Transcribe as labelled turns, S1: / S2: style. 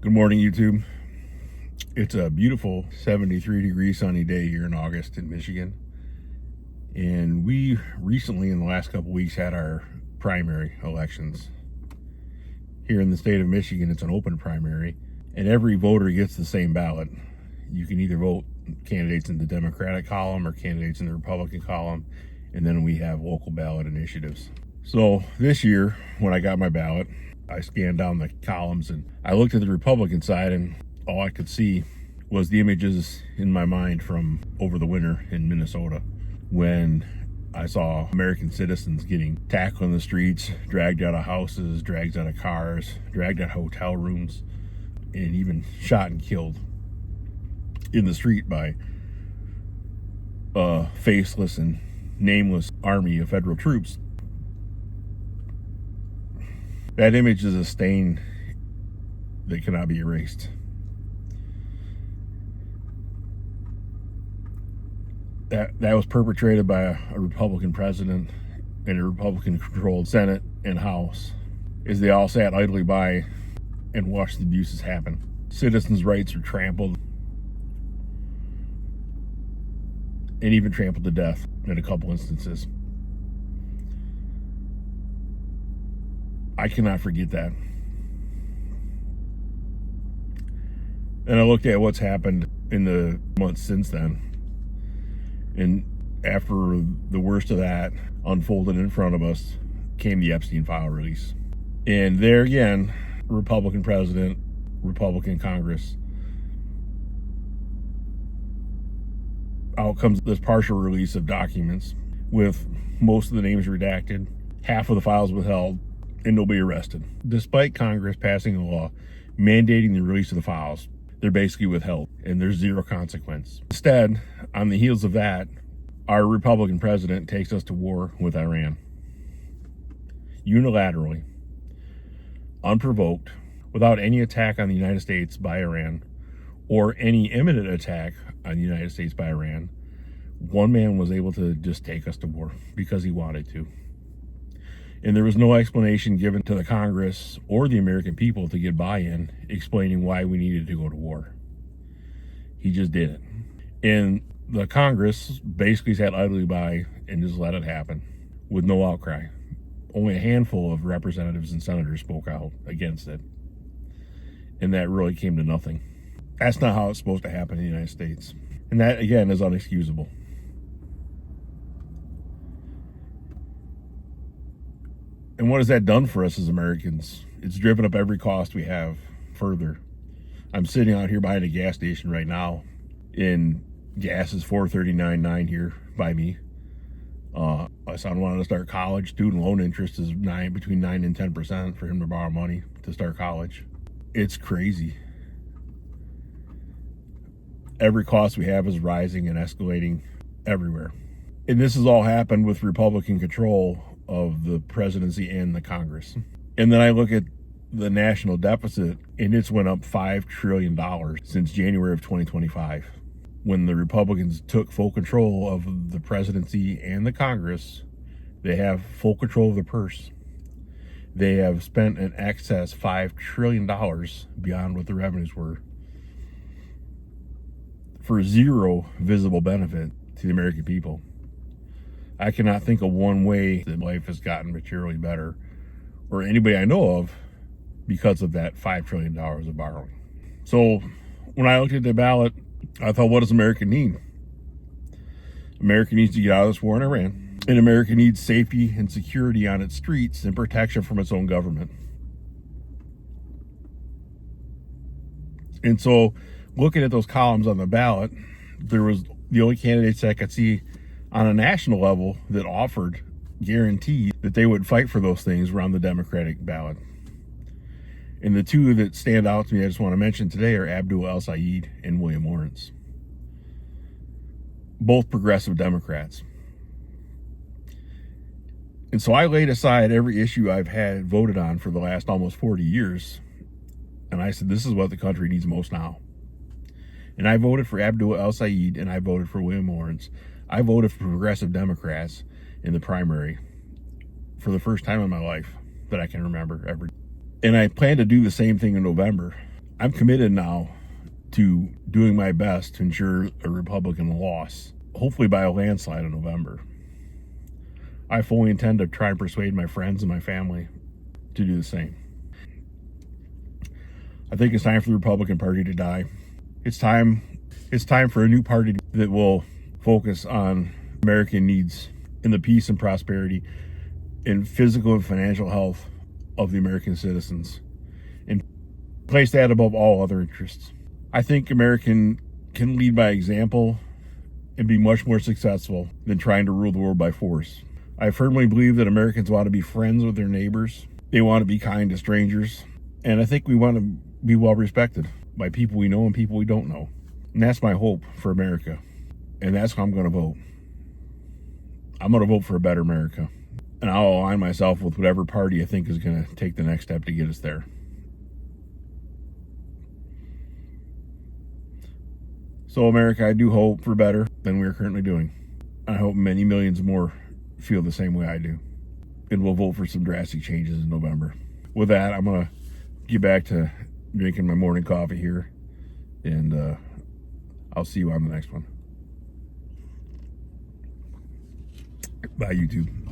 S1: Good morning, YouTube. It's a beautiful 73-degree sunny day here in August in Michigan. And we recently, in the last couple weeks, had our primary elections. Here in the state of Michigan, it's an open primary, and every voter gets the same ballot. You can either vote candidates in the Democratic column or candidates in the Republican column, and then we have local ballot initiatives. So this year, when I got my ballot, I scanned down the columns and I looked at the Republican side, and all I could see was the images in my mind from over the winter in Minnesota when I saw American citizens getting tackled in the streets, dragged out of houses, dragged out of cars, dragged out of hotel rooms, and even shot and killed in the street by a faceless and nameless army of federal troops. That image is a stain that cannot be erased. That was perpetrated by a Republican president and a Republican-controlled Senate and House, as they all sat idly by and watched the abuses happen. Citizens' rights were trampled and even trampled to death in a couple instances. I cannot forget that. And I looked at what's happened in the months since then. And after the worst of that unfolded in front of us came the Epstein file release. And there again, Republican president, Republican Congress. Out comes this partial release of documents with most of the names redacted, half of the files withheld, and nobody arrested. Despite Congress passing a law mandating the release of the files, they're basically withheld, and there's zero consequence. Instead, on the heels of that, our Republican president takes us to war with Iran. Unilaterally, unprovoked, without any attack on the United States by Iran, or any imminent attack on the United States by Iran, one man was able to just take us to war because he wanted to. And there was no explanation given to the Congress or the American people to get buy-in explaining why we needed to go to war. He just did it. And the Congress basically sat idly by and just let it happen with no outcry. Only a handful of representatives and senators spoke out against it. And that really came to nothing. That's not how it's supposed to happen in the United States. And that, again, is unexcusable. And what has that done for us as Americans? It's driven up every cost we have further. I'm sitting out here behind a gas station right now, and gas is $4.39.9 here by me. My son wanted to start college. Student loan interest is between 9 and 10% for him to borrow money to start college. It's crazy. Every cost we have is rising and escalating everywhere. And this has all happened with Republican control of the presidency and the Congress. And then I look at the national deficit, and it's went up $5 trillion since January of 2025. When the Republicans took full control of the presidency and the Congress, they have full control of the purse. They have spent an excess $5 trillion beyond what the revenues were for zero visible benefit to the American people. I cannot think of one way that life has gotten materially better, or anybody I know of, because of that $5 trillion of borrowing. So when I looked at the ballot, I thought, what does America need? America needs to get out of this war in Iran, and America needs safety and security on its streets and protection from its own government. And so looking at those columns on the ballot, there was the only candidates I could see on a national level that offered guaranteed that they would fight for those things were on the Democratic ballot. And the two that stand out to me I just want to mention today are Abdul El-Sayed and William Lawrence. Both progressive Democrats. And so I laid aside every issue I've had voted on for the last almost 40 years. And I said, this is what the country needs most now. And I voted for Abdul El-Sayed and I voted for William Lawrence. I voted for progressive Democrats in the primary for the first time in my life that I can remember ever. And I plan to do the same thing in November. I'm committed now to doing my best to ensure a Republican loss, hopefully by a landslide in November. I fully intend to try and persuade my friends and my family to do the same. I think it's time for the Republican Party to die. It's time for a new party that will focus on American needs and the peace and prosperity and physical and financial health of the American citizens, and place that above all other interests. I think American can lead by example and be much more successful than trying to rule the world by force. I firmly believe that Americans want to be friends with their neighbors. They want to be kind to strangers. And I think we want to be well respected by people we know and people we don't know. And that's my hope for America. And that's how I'm going to vote. I'm going to vote for a better America. And I'll align myself with whatever party I think is going to take the next step to get us there. So, America, I do hope for better than we are currently doing. I hope many millions more feel the same way I do. And we'll vote for some drastic changes in November. With that, I'm going to get back to drinking my morning coffee here. And I'll see you on the next one. Bye, YouTube.